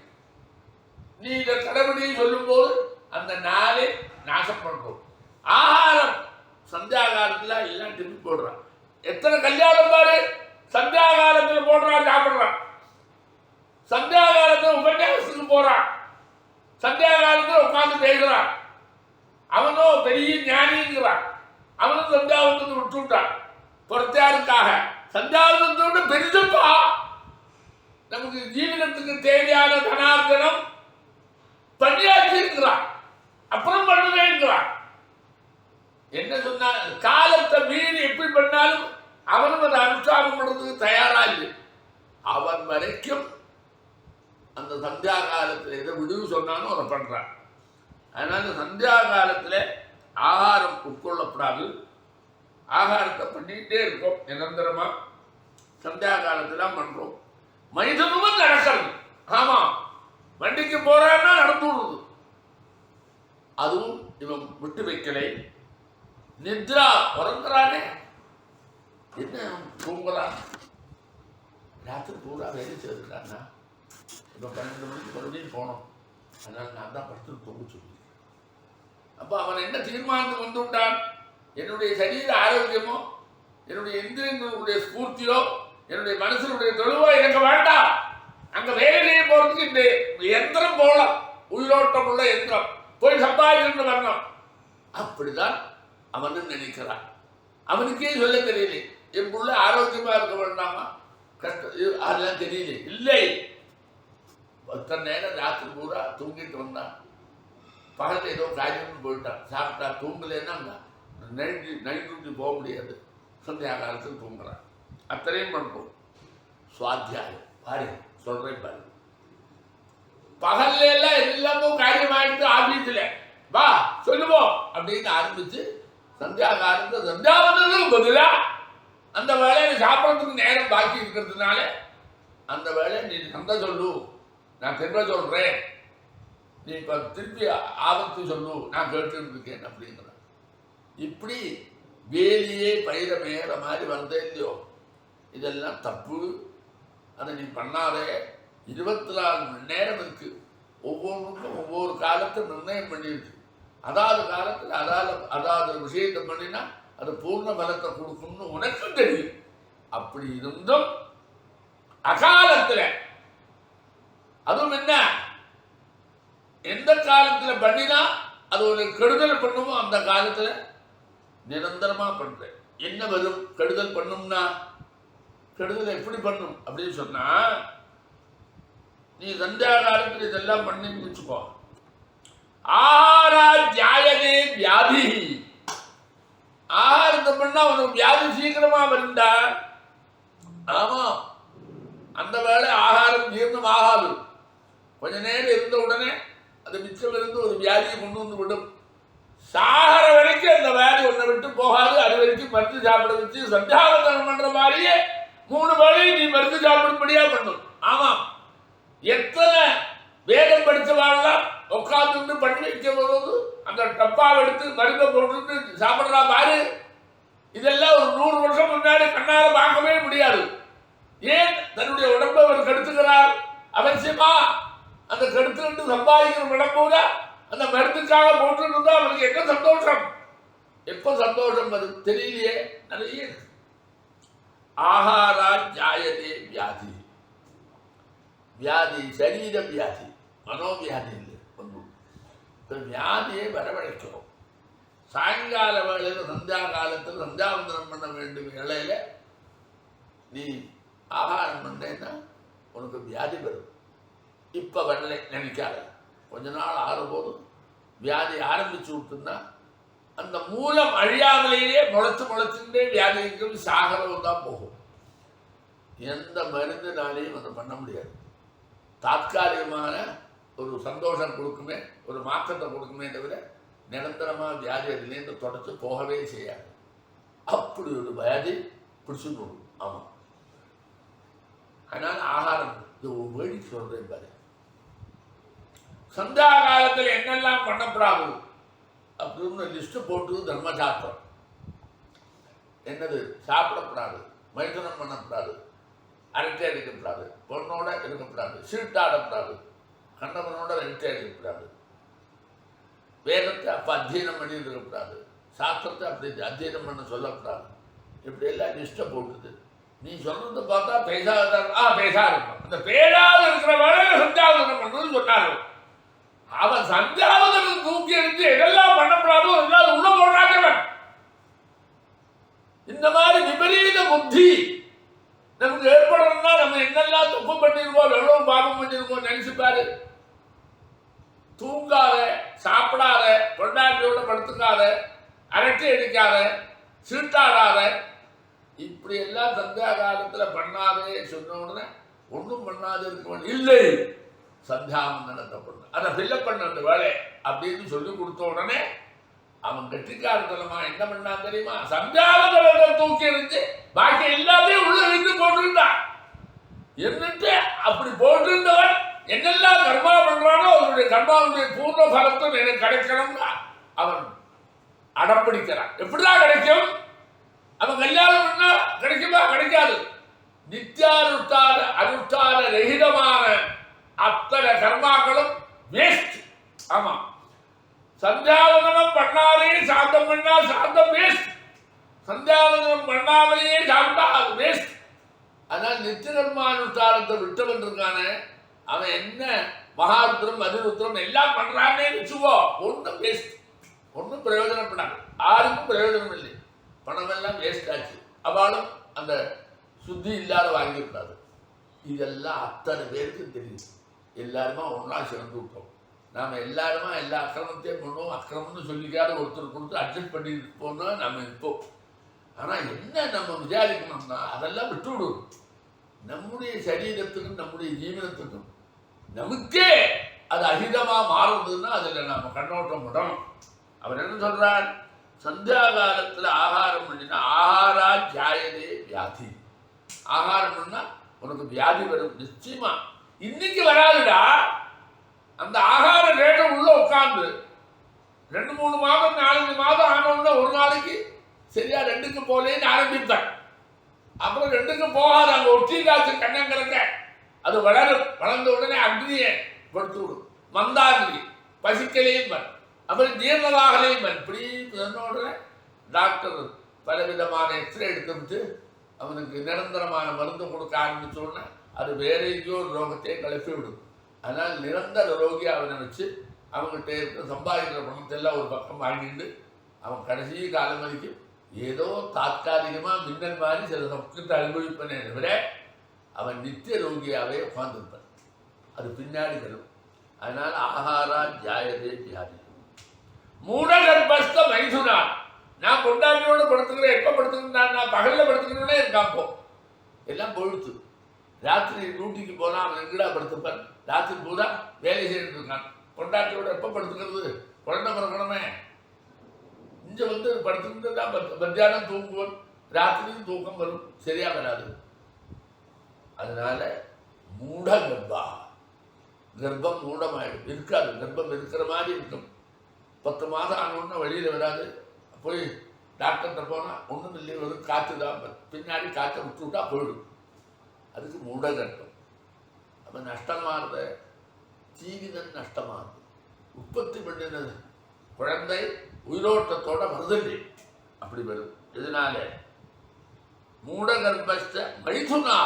நீ இதை கடைபிடியை சொல்லும் போது அந்த நாளே நாசம் பண்றோம். ஆகாரம் சந்தியா காலத்துல எல்லாம் திருப்பி போடுறான். எத்தனை கல்யாணம் பாரு சந்தியா காலத்துல போடுறான், சாப்பிடுறான். சந்தியா காலத்துல உபன்யாசத்துக்கு போறான், சந்தியா காலத்துல உட்கார்ந்து பேசுறான். அவனும் பெரிய ஞானிங்கிறான். அவனும் சந்தியாவந்தத்தை விட்டு விட்டான் பொறுத்தாருக்காக. சந்தியாவந்தத்தோடு பெருசுப்பா நமக்கு ஜீவனத்துக்கு தேவையான தனார்த்தனம் பண்ணியாச்சுங்கிறான், அப்புறம் பண்ணுவேங்கிறான். என்ன சொன்னா காலத்தை மீறி எப்படி பண்ணாலும் அவனும் அதை அனுஷ்டானம் பண்றதுக்கு தயாரா இல்லை. அவன் வரைக்கும் அந்த சந்தியா காலத்தில் எதை விடுவு சொன்னாலும் அதை பண்றான். அதனால சந்தியா காலத்தில் ஆகாரம் உட்கொள்ளப்படாது. ஆகாரத்தை பண்ணிக்கிட்டே இருக்கோம் நிரந்தரமா. சந்தியா காலத்துல பண்றோம். மைதனமும் நடக்கிறது. ஆமா, வண்டிக்கு போறான்னா நடந்து விடுறது. அதுவும் இவன் விட்டு வைக்கலை. நித்ரா உறங்குறானே, என்ன தூங்குறான்? ராத்திரி பூரா வேலை செய்யறான்னா இப்போ 12 மணிக்கு மறுபடியும் போனோம். அதனால நான் தான் படுத்து தூங்க சொல்லி அப்போ அவன் என்ன தீர்மானத்துக்கு வந்து விட்டான்? என்னுடைய சரீர ஆரோக்கியமோ என்னுடைய இந்திரியங்களுடைய ஸ்பூர்த்தியோ என்னுடைய மனசனுடைய தொழுவோ எனக்கு வேண்டாம். அங்க வேலை செய்ய போறதுக்கு இந்த எந்திரம் போகலாம், உயிரோட்டம் உள்ள எந்திரம் போய் சம்பாதிச்சுட்டு வரணும். அப்படிதான் அவன் நினைக்கிறான். அவனுக்கே சொல்ல தெரியல, என் புள்ள ஆரோக்கியமா இருக்க வேண்டாமா, கஷ்டம் அதெல்லாம் தெரியல. இல்லை, பத்தனை நேரம் ராத்திரி பூரா தூங்கிட்டு வந்தான். பகல் ஏதோ காரியம்னு போயிட்டான், சாப்பிட்டா தூங்கலைன்னா நைட் டியூட்டி போக முடியாது, சந்தியா காலத்தில் தூங்குறான். அத்தனையும் பண்ணுறோம். சுவாத்தியாயம் பாரு, சொல்றேன் பாரு. பகல்ல எல்லாம் எல்லாமும் காரியமாயிடுது, ஆபீஸ்ல வா சொல்லுவோம் அப்படின்னு ஆரம்பிச்சு சந்தியா காலத்தை சந்தியாவந்ததுக்கு பதிலா அந்த வேலையை சாப்பிட்றதுக்கு நேரம் பாக்கி இருக்கிறதுனால அந்த வேலையை நீ சந்தை சொல்லு, நான் திரும்ப சொல்றேன், நீ இப்ப திருப்பி ஆபத்து சொல்லு, நான் கேட்டு இருக்கேன் அப்படிங்கிற. இப்படி வேலியே பயிர மேற மாதிரி வந்தே இல்லையோ, இதெல்லாம் தப்பு. அதை நீ பண்ணாதே. 24 மணி நேரம் இருக்கு, ஒவ்வொன்றுக்கும் ஒவ்வொரு காலத்தை நிர்ணயம் பண்ணியிருக்கு. அதாவது காலத்தில் அதாவது விஷயத்தை பண்ணினா அது பூர்ண பலத்தை கொடுக்கும்னு உனக்கும் தெரியும். அப்படி இருந்தும் அகாலத்தில், அதுவும் என்ன, எந்த காலத்தில் பண்ணினா அது ஒரு கெடுதல் பண்ணுமோ அந்த காலத்தில் நிரந்தரமா பண்றேன். என்ன வரும் கெடுதல் பண்ணும்னா? கெடுதல் எப்படி பண்ணும் அப்படின்னு சொன்னா, நீ சந்தியா காலத்தில் இதெல்லாம் பண்ணின்னு வச்சுக்கோ. ஆஹாரா தியாயனே வியாதி, ஆகாரத்தை பண்ணா உனக்கு வியாதி சீக்கிரமா வருண்டா. ஆமா, அந்த வேலை ஆகாரம் ஜீர்ணம் ஆகாது. கொஞ்ச நேரம் இருந்த உடனே அது மிச்சம் இருந்து ஒரு வியாதியை கொண்டு வந்து விடும். சாகர வரைக்கும் அந்த வேலை ஒன்றை விட்டு போகாது. அது வரைக்கும் மருந்து சாப்பிட வச்சு சந்தியாவந்தனம் பண்ற மாதிரியே 3 வேலையை நீ மருந்து சாப்பிடும்படியா பண்ணும். ஆமா, எத்தனை வேதம் படிச்சவாள்லாம் உட்கார்ந்து பண்ணி வைக்க போது அந்த டப்பாவை எடுத்து மருந்தை போட்டு சாப்பிடுறா பாரு. இதெல்லாம் ஒரு 100 வருஷம் முன்னாடி கண்ணால பார்க்கவே முடியாது. ஏன் தன்னுடைய உடம்பை அவர் கெடுத்துக்கிறார்? அவசியமா அந்த கெடுத்துக்கிட்டு சம்பாதிக்கிற உடம்புல அந்த மருந்துக்காக போட்டு இருந்தா அவனுக்கு என்ன சந்தோஷம்? எப்ப சந்தோஷம் வரும் தெரியலையே. நிறைய ஆகாரா ஜாயதே வியாதி, வியாதி சரீர வியாதி, மனோவியாதி இல்லை. ஒன்று வியாதியை வரவழைக்கிறோம். சாயங்கால வேளையில் சந்தியா காலத்தில் சந்தியாவந்தனம் பண்ண வேண்டும் வேளையில நீ ஆகாரம் பண்ணேன்னா உனக்கு வியாதி வரும். இப்ப வரலை நினைக்காத, கொஞ்ச நாள் ஆறும்போது வியாதி ஆரம்பிச்சு விட்டுன்னா அந்த மூலம் அழியாமலேயே முளைச்சுட்டே வியாதிக்கும் சாகரம் தான் போகும். எந்த மருந்துனாலையும் அதை பண்ண முடியாது. தாற்காலிகமான ஒரு சந்தோஷம் கொடுக்குமே, ஒரு மாற்றத்தை கொடுக்குமே தவிர நிரந்தரமா வியாதி அதுலேருந்து தொடச்சு போகவே செய்யாது. அப்படி ஒரு வியாதி பிடிச்சுன்னு. ஆமா, அதனால ஆகாரம் இது ஒரு வேடி சொல்றேன் பாரு. சந்தியா காலத்தில் என்னெல்லாம் பண்ணப்படாது அப்படின்னு லிஸ்ட் போட்டு தர்மசாஸ்திரம். என்னது? சாப்பிடக்கூடாது, மைதனம் பண்ணக்கூடாது, அரட்டை அடிக்கப்படாது, பொண்ணோட இருக்கக்கூடாது, சீட்டாடக்கூடாது, கண்டவனோட அரட்டை அடிக்கக்கூடாது, வேதத்தை அப்போ அத்தியனம் பண்ணி இருக்கக்கூடாது, சாஸ்திரத்தை அப்படி அத்தியனம் பண்ண சொல்லக்கூடாது. இப்படி எல்லாம் லிஸ்ட்டை போட்டுது. நீ சொல்றது பார்த்தா பேசாத இருக்கும். அந்த பேசாத இருக்கிற வேலையை சந்தியாவதனம் பண்ணணும்னு சொன்னார்கள். அவன் சந்தியாவதனம் தூக்கி எறிஞ்சு எதெல்லாம் பண்ணப்படாதோ அதெல்லாம் உள்ள போடுறாங்க. இந்த மாதிரி விபரீத புத்தி நமக்கு ஏற்படணும்னா நம்ம என்னெல்லாம் தப்பு பண்ணிருக்கோம், எவ்வளவு பாவம் பண்ணிருக்கோம் நினைச்சு பாரு. தூங்காத, சாப்பிடாத, கொண்டாட்டியோட படுத்துக்காத, அரட்டை அடிக்காத, சீட்டாடாத, இப்படி எல்லாம் சந்தியா காலத்துல பண்ணாதே சொன்ன உடனே ஒன்றும் பண்ணாது இருக்க இல்லை. சந்தியாவந்தனத்தை பண்ண, அதை ஃபில்லப் பண்ண அந்த வேலை அப்படின்னு சொல்லி கொடுத்த உடனே அவன் கட்டிக்காரத்தனமா என்ன பண்ணான் தெரியுமா? சந்தியாவந்தனத்தை தூக்கி எறிஞ்சு பாக்கி எல்லாத்தையும் உள்ள இருந்து போட்டுருந்தான். എന്നിട്ട് அப்படி போட்டிருந்தவன் என்னெல்லாம் கர்மா பண்றானோ அவனுடைய கர்மாவுடைய பூர்ண பலத்தும் எனக்கு கிடைக்கணும்னா அவன் அடம்பிடிக்கிறான். எப்படிதான் கிடைக்கும்? அவன் கல்யாணம் பண்ணா கிடைக்குமா? கிடைக்காது. நித்தியானுஷ்டான அனுஷ்டான ரகிதமான அத்தனை கர்மாக்களும் வேஸ்ட். ஆமா, சந்தியாவதனம் பண்ணாலே சாந்தம் பண்ணா சாந்தம் வேஸ்ட். சந்தியாவதனம் பண்ணாமலேயே சாப்பிட்டா அது வேஸ்ட். அதனால நித்தியகர்மானுஷ்டானத்தை விட்டவன் இருக்கானே அவன் என்ன மகாருத்திரம் அதிருத்திரம் எல்லாம் பண்றானே வச்சுக்கோ, ஒன்றும் வேஸ்ட், ஒன்றும் பிரயோஜனப்படாது, யாருக்கும் பிரயோஜனம் இல்லை. பணம் எல்லாம் வேஸ்ட் ஆச்சு. அவளும் அந்த சுத்தி இல்லாத வாங்கிக்கூடாது. இதெல்லாம் அத்தனை பேருக்கு தெரியும். எல்லாருமா ஒன்றா சேர்ந்து விட்டோம். நாம் எல்லாருமா எல்லா அக்கிரமத்தையும் பண்ணுவோம். அக்கிரமம்னு சொல்லிக்காத ஒருத்தர் கொடுத்து அட்ஜஸ்ட் பண்ணிட்டு போனால் நம்ம இருப்போம். ஆனால் என்ன நம்ம விசாரிக்கணும்னா அதெல்லாம் விட்டுவிடும். நம்முடைய சரீரத்துக்கும் நம்முடைய ஜீவனத்துக்கும் நமக்கே அது அகிதமாக மாறுதுன்னா அதில் நம்ம கண்ணோட்டம் விடணும். அவர் என்ன சொல்றார்? சந்தியா காலத்தில் ஆகாரம் பண்ணினா ஆகாரா ஜாயதே வியாதி. ஆகாரம் பண்ணா உனக்கு வியாதி வரும் நிச்சயமா. இன்னைக்கு வராதுடா. அந்த ஆகார ரேட்டை உள்ள உட்காந்து 2-3 மாதம் 4 மாதம் ஆனோம்னா ஒரு நாளைக்கு சரியா 2க்கு போலேன்னு ஆரம்பிப்பேன். அப்புறம் 2க்கு போகாது. அங்கே ஒட்டி காய்ச்சி கண்ணங்கிழங்க அது வளரும். வளர்ந்த உடனே அக்னியை கொடுத்து விடும். மந்தாகினி பசிக்கலையும் பண், அப்புறம் ஜீர்ணதாகலையும் பண். இப்படி சொன்ன உடனே டாக்டர் பலவிதமான எக்ஸ்ரே எடுத்துவிட்டு அவனுக்கு நிரந்தரமான மருந்து கொடுக்க ஆரம்பிச்ச உடனே அது வேற எங்கேயோ ஒரு ரோகத்தையே கிளப்பி விடும். அதனால் நிரந்தர ரோகி அவனை வச்சு அவங்ககிட்ட இருக்கிற சம்பாதிக்கிற பணத்தெல்லாம் ஒரு பக்கம் வாங்கிட்டு அவன் கடைசி காலம் வரைக்கும் ஏதோ தாற்காலிகமாக மின்னல் மாதிரி சில சமூகத்தை அனுபவிப்பனே தவிர அவன் நித்திய ரோகியாகவே உட்கார்ந்துருப்பான். அது பின்னாடி வரும். அதனால் ஆகாரா ஜாயதே வியாதி. மூடகர்ப்பஸ்த மைதுனா. நான் கொண்டாட்டியோடு படுத்துக்கிறேன். எப்போ படுத்துக்கிறேன்? நான் பகலில் படுத்துக்கிறோன்னே இருக்கான். போ எல்லாம் பொழுத்து. ராத்திரி டியூட்டிக்கு போனால் அவன் எங்கடா படுத்துப்பான். ராத்திரி பூரா வேலை செய்துட்டு இருக்கான். கொண்டாட்டியோட எப்போ படுத்துக்கிறது? குழந்தை பிறக்கணுமே. இங்கே வந்து படுத்துக்கிட்டு தான் மத்தியானம் தூங்குவோம், ராத்திரியும் தூக்கம் வரும், சரியா வராது. அதனால மூட கர்ப்பா. கர்ப்பம் மூடமாயிடும், இருக்காது. கர்ப்பம் இருக்கிற மாதிரி இருக்கும். 10 மாதம் ஆனோன்னா வெளியில் வராது. போய் டாக்டர்கிட்ட போனால் ஒன்றும் இல்லை, வரும் காற்று தான். பின்னாடி காற்றை விட்டு விட்டா போயிடும். அதுக்கு மூட கர்ப்பம். அப்போ நஷ்டமானது ஜீவிதம் நஷ்டமானது. உற்பத்தி பண்ணினது குழந்தை உயிரோட்டத்தோட வருதில்லை, அப்படி வரும். இதனால மூடகர்ப்பஸ்த மைதுனா.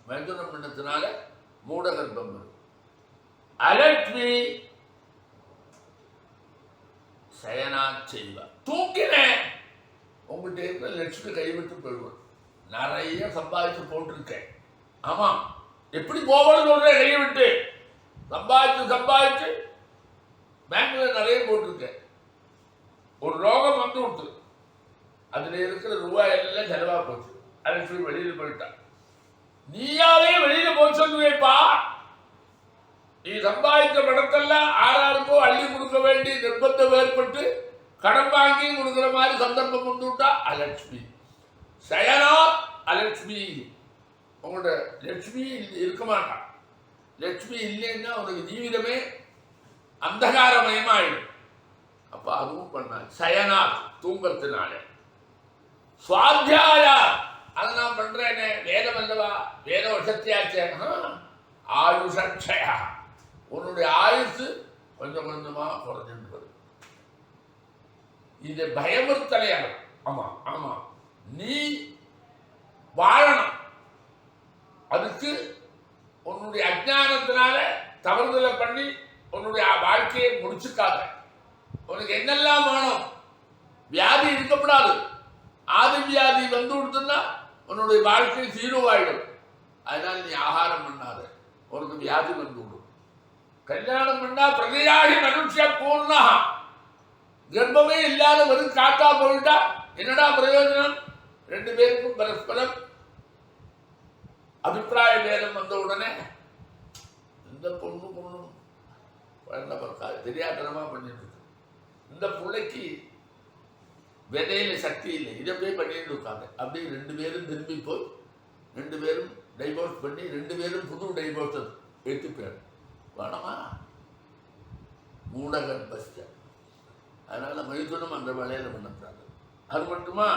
மைதுனம் பண்ணத்தினால மூடகர்ப்பம் வரும். அலட்சுமி சயனா செய்வா. தூக்கினேன் உங்கள்கிட்ட இருக்கிற லட்சுமி கைவிட்டு போயிடுவேன். நிறைய சம்பாதிச்சு போட்டிருக்கேன். ஆமாம், எப்படி போகணும்னு சொல்றேன். கையை விட்டு சம்பாதிச்சு பேங்க்ல நிறைய போட்டிருக்கேன். ஒரு ரோகம் வந்து விட்டு அதுல இருக்கிற ரூபாய் எல்லாம் செலவா போச்சு. அலட்சுமி வெளியில் போயிட்டான். நீயாவே வெளியில போய் சொல்லுவேப்பா. நீ சம்பாதித்த பணத்தெல்லாம் ஆறாருக்கோ அள்ளி கொடுக்க வேண்டிய நிர்பந்தம் ஏற்பட்டு கடன் வாங்கி கொடுக்குற மாதிரி சந்தர்ப்பம் வந்து விட்டா அலட்சுமி சயனா. அலட்சுமி உங்களோட லட்சுமி இருக்க மாட்டான். லட்சுமி இல்லைன்னா உனக்கு ஜீவிதமே அந்தகாரமயமாயிடும். அப்ப அதுவும் பண்ணான். சயனா தூங்கத்தினால. சுவாத்தியாயா அதை நான் பண்றேனே, வேதம் அல்லவா, வேத வசத்தியாச்சே. ஆயுஷயா, உன்னுடைய ஆயுசு கொஞ்சம் கொஞ்சமா குறைஞ்சிட்டு வரும். இது பயமுறுத்தலையாக. ஆமா ஆமா, நீ வாழணும். அதுக்கு உன்னுடைய அஜ்ஞானத்தினால தவறுதலை பண்ணி உன்னுடைய வாழ்க்கையை முடிச்சுக்காத. உனக்கு என்னெல்லாம் வேணும்? வியாதி இருக்கப்படாது. ஆதி வியாதி வந்து கொடுத்தா உன்னுடைய வாழ்க்கை சீரோவாயிடும். அதனால நீ ஆகாரம் பண்ணாத, உனக்கு வியாதி வந்து விடும். கல்யாணம் பண்ணா பிரதியாகி மனுஷ பூர்ணா. கர்ப்பமே இல்லாத வெறும் காத்தா போயிட்டா என்னடா பிரயோஜனம்? 2 பேருக்கும் பரஸ்பரம் அபிப்பிராய பேதம் வந்த உடனே இந்த பொண்ணும் குழந்தை பிறக்காது, தெரியாதனமா பண்ணிட்டு இருக்கு. இந்த பிள்ளைக்கு விதையில சக்தி இல்லை, இதை போய் பண்ணிட்டு இருக்காங்க. அப்படியே 2 பேரும் திரும்பி போய் 2 பேரும் டைவோர்ஸ் பண்ணி 2 பேரும் புது டைவோர்ஸ் எடுத்து போயிடும். வேணாமா? மூடகர்ப்பஸ்த. அதனால மைதுனம் அந்த வேலையில பண்ணக்கூடாது. அது மட்டுமா,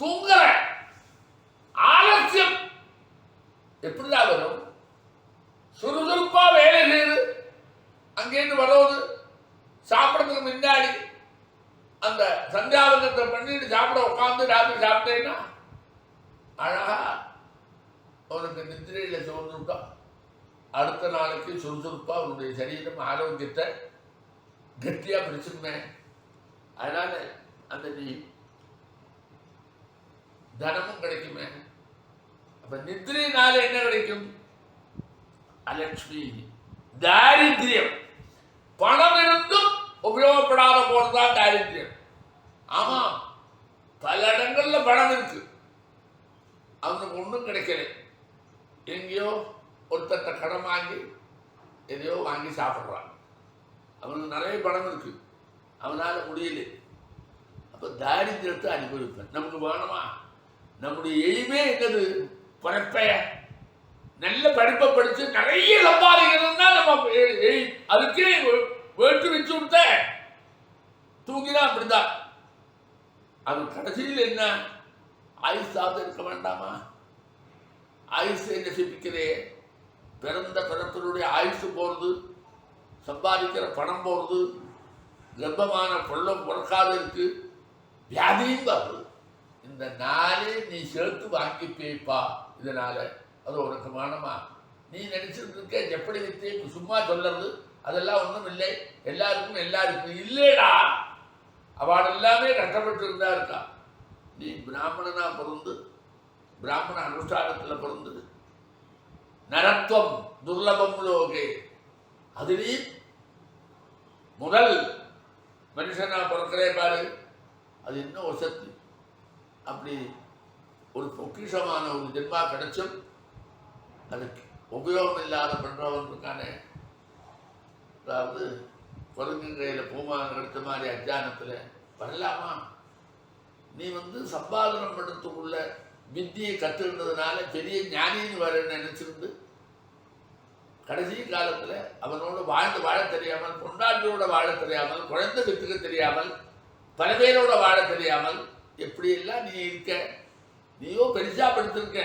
தூங்குற ஆலசியம் எப்படிதான் வரும்? சுறுசுறுப்பா வேலை செய்யுது, அங்கேருந்து வர்றது சாப்பிட்றதுக்கு முன்னாடி அந்த சந்தியாவந்தத்தை பண்ணிட்டு சாப்பிட உட்காந்து ராத்திரி சாப்பிட்டேன்னா அழகா அவனுக்கு நித்திரையில் சுமந்துட்டா அடுத்த நாளைக்கு சுறுசுறுப்பா அவனுடைய சரீரம் ஆரோக்கியத்தை கட்டியா பிடிச்சிருமே. அதனால அந்த நீ தனமும் கிடைக்குமே. அப்ப நித்திரையினால என்ன கிடைக்கும்? அலட்சுமி, தாரித்யம். பணம் இருந்தும் உபயோகப்படாத போறதுதான் தாரித்யம். ஆமா, பல இடங்கள்ல பணம் இருக்கு, அவனுக்கு ஒன்றும் கிடைக்கல. எங்கேயோ ஒருத்தட்ட கடன் வாங்கி எதையோ வாங்கி சாப்பிட்றான். அவனுக்கு நிறைய பணம் இருக்கு, அவனால முடியல. அப்ப தாரித்திரத்தை அனுபவிப்பேன். நமக்கு வேணுமா? நம்முடைய எய்மே என்னது? பணப்பெய நல்ல படிப்பை படிச்சு நிறைய சம்பாதிக்கணும்னா நம்ம அதுக்கே வேட்டு வச்சு விட்ட தூங்கினா அப்படிதான். அது கடைசியில் என்ன? ஆயுஷாவது இருக்க வேண்டாமா? ஆயுஷை நசிப்பிக்கிறே. பிறந்த பிறப்பினுடைய ஆயுசு போறது, சம்பாதிக்கிற பணம் போறது, கர்ப்பமான பொருளும் பிறக்காது இருக்கு, வியாதியும் வருது. இந்த நாளே நீ சேர்த்து வாங்கி பேப்பா. இதனால அது உனக்கு வேணுமா? நீ நினைச்சிட்டு இருக்க எப்படி வித்தே சும்மா சொல்றது, அதெல்லாம் ஒன்றும் இல்லை, எல்லாருக்கும் எல்லாருக்கும் இல்லைடா. அவள் எல்லாமே கஷ்டப்பட்டு இருந்தா இருக்கா. நீ பிராமணனா பிறந்து பிராமண அனுஷ்டானத்தில் பிறந்து நரத்துவம் துர்லபம் லோகே, அதுலேயே முதல் மனுஷனா பிறக்கிறே பாரு, அது இன்னும் வசதி. அப்படி ஒரு பொக்கிஷமான ஒரு ஜென்மா கிடைச்சும் அதுக்கு உபயோகம் இல்லாத பண்றவன் இருக்கானே. அதாவது குரங்குங்கையில் பூமான் கிடைச்ச மாதிரி அஜானத்தில் வரலாமா? நீ சம்பாதனம் பண்ணுறதுக்குள்ள வித்தியை கற்றுக்கிறதுனால பெரிய ஞானின்னு வர நினைச்சிருந்து கடைசி காலத்தில் அவனோடு வாழ தெரியாமல், பொண்டாட்டியோட வாழ தெரியாமல், குழந்தை வித்துக்க தெரியாமல், பல பேரோட வாழ தெரியாமல் எப்படியெல்லாம் நீ இருக்க. நீயோ பெருசா படுத்திருக்க,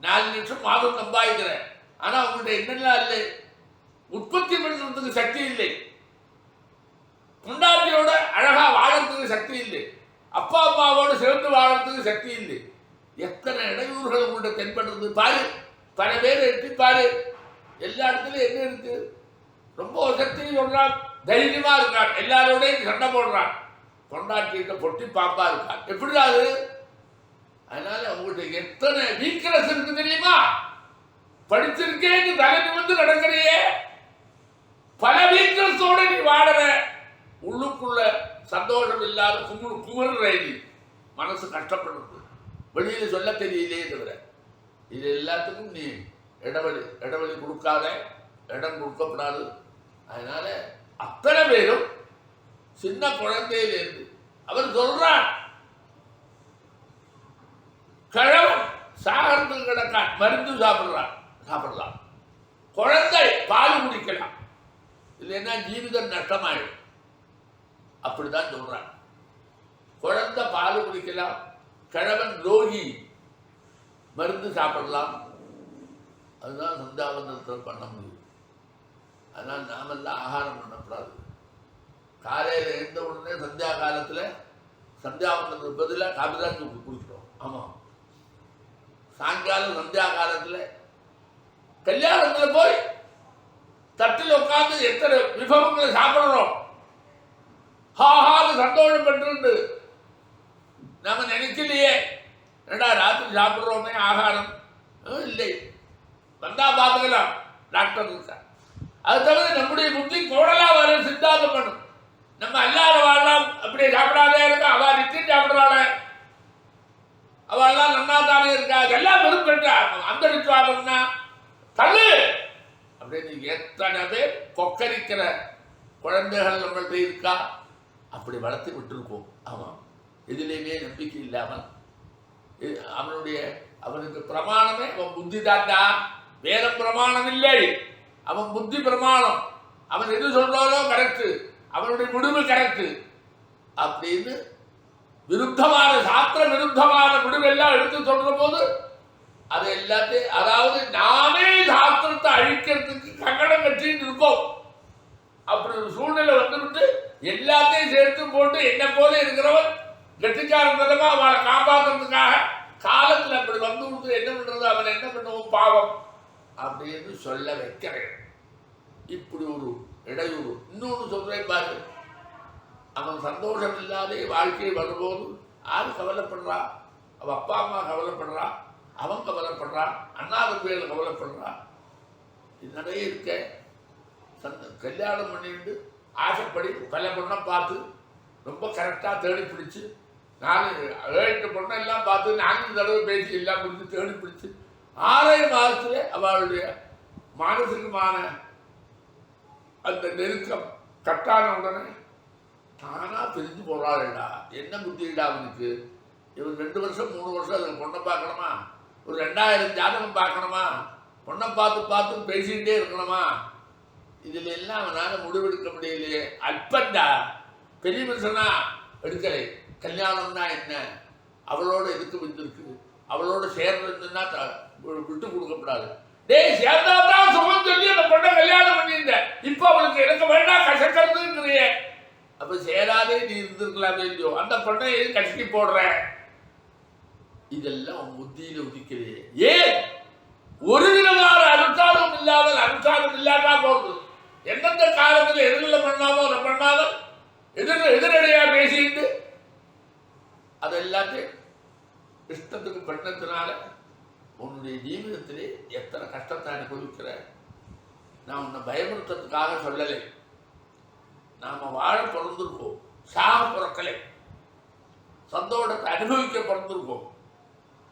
4 லட்சம் மாதம் சம்பாதிக்கிற, ஆனா அவங்கள்ட்ட என்னெல்லாம் இல்லை, உற்பத்தி பண்ணுறதுக்கு சக்தி இல்லை, பொண்டாட்டியோட அழகா வாழறதுக்கு சக்தி இல்லை, அப்பா அம்மாவோடு சேர்ந்து வாழறதுக்கு சக்தி இல்லை. எத்தனை இடையூறுகள் உங்கள்கிட்ட தென்படுறது பாரு. பல பேர் எட்டி பாரு, எல்லா இடத்துலையும் என்ன இருக்கு? ரொம்ப சக்தி சொல்றான், தைரியமா இருக்கான், எல்லாரோடையும் சண்டை போடுறான், பொண்டாட்டிகிட்ட பொட்டி பாப்பா இருக்கான். எப்படிதான் அது? அதனால உங்கள்கிட்ட எத்தனை வீக்னஸ் இருக்கு தெரியுமா? படிச்சிருக்கேன்னு தலை நிமிர்ந்து நடக்கிறியே, பல வீக்னஸோட நீ வாழற, உள்ளுக்குள்ள சந்தோஷம் இல்லாத குமுறுற, மனசு கஷ்டப்படுறது, வெளியில சொல்ல தெரியலையே தவிர. இது எல்லாத்துக்கும் நீ இடவெளி கொடுக்காத, இடம் கொடுக்கப்படாது. அதனால அத்தனை பேரும் சின்ன குழந்தையிலிருந்து அவர் சொல்றார், கிழவன் சாகரத்தில் கிடக்கான், மருந்து சாப்பிடலாம், குழந்தை பால் குடிக்கலாம், இல்லைன்னா ஜீவிதம் நஷ்டமாயிடும். அப்படிதான் சொல்றான். குழந்தை பால் குடிக்கலாம், கிழவன் ரோகி மருந்து சாப்பிடலாம். அதுதான் சந்தியாவந்தத்தில் பண்ண முடியும். அதனால் நாமெல்லாம் ஆகாரம் பண்ணக்கூடாது. காலையில் எழுந்த உடனே சந்தியா காலத்தில் சந்தியாவந்தத்துக்கு பதிலாக காபிதான் குடிக்கிறோம். ஆமாம், சாயங்காலம் சந்தியா காலத்தில் கல்யாணத்தில் போய் தட்டில் உட்காந்து எத்தனை விபவங்களை சாப்பிடுறோம், ஹாஹான்னு சந்தோஷம் பெற்று நம்ம நினைக்கலையே. ஏடா ராத்திரி சாப்பிட்றோமே ஆகாரம் இல்லை, வந்தா பார்த்துக்கலாம், டாக்டர் இருக்கா. அது தவிர நம்முடைய புத்தி கோடலா வர சித்தாந்தம் பண்ணும். நம்ம அல்லாத வாழலாம், அப்படியே சாப்பிடாதே இருக்கா, அவள் நிச்சயம் சாப்பிட்றாள், அவள்லாம் நன்னா தானே இருக்கா, எல்லாம் வெறும் பெற்றா அந்த விசுவாசம்னா தள்ளு அப்படின்னு. எத்தனை பேர் கொக்கரிக்கிற குழந்தைகள் நம்மள்கிட்ட இருக்கா, அப்படி வளர்த்து விட்டுருக்கோம். ஆமாம், எதிலேயுமே நம்பிக்கை இல்லாமல் அவனுக்கு பிரமாணமே அவன் புத்தி தாண்டா, வேற பிரமாணம் இல்லை, அவன் புத்தி பிரமாணம், அவன் எது சொல்றாலோ கரெக்டு, அவனுடைய முடிவு கரெக்டு அப்படின்னு விருத்தமான சாஸ்திர விருத்தமான முடிவெல்லாம் எடுத்து சொல்ற போது அது எல்லாத்தையும், அதாவது நாமே சாஸ்திரத்தை அழிக்கிறதுக்கு கங்கணம் கட்டிட்டு இருக்கோம். அப்படி ஒரு சூழ்நிலை வந்துவிட்டு எல்லாத்தையும் சேர்த்து போட்டு என்ன போல இருக்கிறவன் கெட்டிக்காரன் தரமா அவனை காப்பாற்றுறதுக்காக காலத்தில் அப்படி வந்து விட்டு என்ன பண்றது, அவன் என்ன பண்ணுவோம் பாவம் அப்படின்னு சொல்ல வைக்கிறேன். இப்படி ஒரு இடையூறு. இன்னொன்று சொல்றேன் பாரு, அவன் சந்தோஷம் இல்லாத வாழ்க்கையை வரும்போது யாரு கவலைப்படுறா? அவன் அப்பா அம்மா கவலைப்படுறா, அவன் கவலைப்படுறான், அண்ணா தம்பிகள் கவலைப்படுறான். இது நிறைய இருக்க. கல்யாணம் பண்ணிட்டு ஆசைப்படி பல பொண்ணை பார்த்து ரொம்ப கரெக்டாக தேடி பிடிச்சி 4-7 பொண்ணை எல்லாம் பார்த்து 4 தடவை பேசி எல்லாம் பிடிச்சி தேடி பிடிச்சி 6 மாதத்துல அவளுடைய மானசிகமான அந்த நெருக்கம் கட்டான உடனே தானா பிரிஞ்சு போறாளேடா. என்ன புத்திடா அவனுக்கு? இவன் 2 வருஷம் 3 வருஷம் அதுக்கு பொண்ணை பார்க்கணுமா? ஒரு 2000 ஜாதகம் பார்க்கணுமா? பொண்ணை பார்த்து பார்த்து பேசிக்கிட்டே இருக்கணுமா? இதுல எல்லாம் அவனால முடிவெடுக்க முடியலையே. அல்பண்டா, பெரிய மனுஷனா எடுக்கலை. கல்யாணம்னா என்ன? அவளோட எதுக்கு வந்திருக்கு? அவளோட சேர்ந்துன்னா விட்டு கொடுக்கப்படாது. டேய் சேர்ந்தாதான் சுகம் சொல்லி அந்த பொண்ணை கல்யாணம் பண்ணியிருந்தேன். இப்போ அவளுக்கு எனக்கு வேண்டாம் கசக்கிறதுங்கிறிய. அப்ப சேராதே நீ இருந்திருக்கலாமே இல்லையோ. அந்த பொண்ணை எது கட்டி போடுற? இதெல்லாம் புத்தியில உதிக்கிறே. ஏன் ஒரு விதமான அனுஷ்டானம் இல்லாமல் அனுஷ்டானம் இல்லாட்டா போகுது. எந்தெந்த காலத்தில் எதிரில பண்ணாமோ அதை பண்ணாமல் எதிரடையா பேசிட்டு அது எல்லாத்தையும் இஷ்டத்துக்கு பண்ணத்தினால உன்னுடைய ஜீவிதத்திலே எத்தனை கஷ்டத்தை அனுபவிக்கிற. நான் உன்னை பயமுறுத்துறதுக்காக சொல்லலை. நாம வாழ பிறந்திருக்கோம், சாக பிறக்கலை. சந்தோஷத்தை அனுபவிக்க பிறந்திருக்கோம்.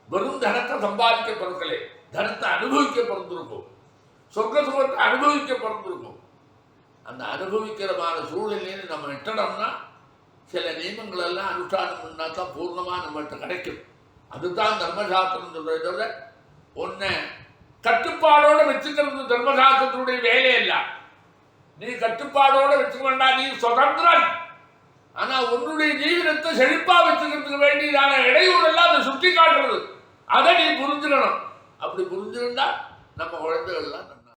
வெறும் தனத்தை சம்பாதிக்க பிறக்கலை, தனத்தை அனுபவிக்க பிறந்திருக்கோம். சொர்க்க சுகத்தை அனுபவிக்க பிறந்திருக்கோம். அந்த அனுபவிக்கிறமான சூழ்நிலைன்னு நம்ம நிட்டோம்னா சில நியமங்கள் எல்லாம் அனுஷ்டானம் பண்ணா தான் பூர்ணமாக நம்மகிட்ட கிடைக்கும். அதுதான் தர்மசாஸ்திரம் சொல்றதை தவிர ஒன்றை கட்டுப்பாடோடு வச்சுக்கிறது தர்மசாஸ்திரத்துடைய வேலை இல்ல. நீ கட்டுப்பாடோடு வச்சுக்க வேண்டாம், நீ சுதந்திரன். ஆனா உன்னுடைய ஜீவனத்தை செழிப்பா வச்சுக்கிறதுக்கு வேண்டியதான இடையூறு எல்லாம் அதை சுட்டி காட்டுறது. அதை நீ புரிஞ்சுக்கணும். அப்படி புரிஞ்சுக்கிட்டா நம்ம குழந்தைகள்லாம்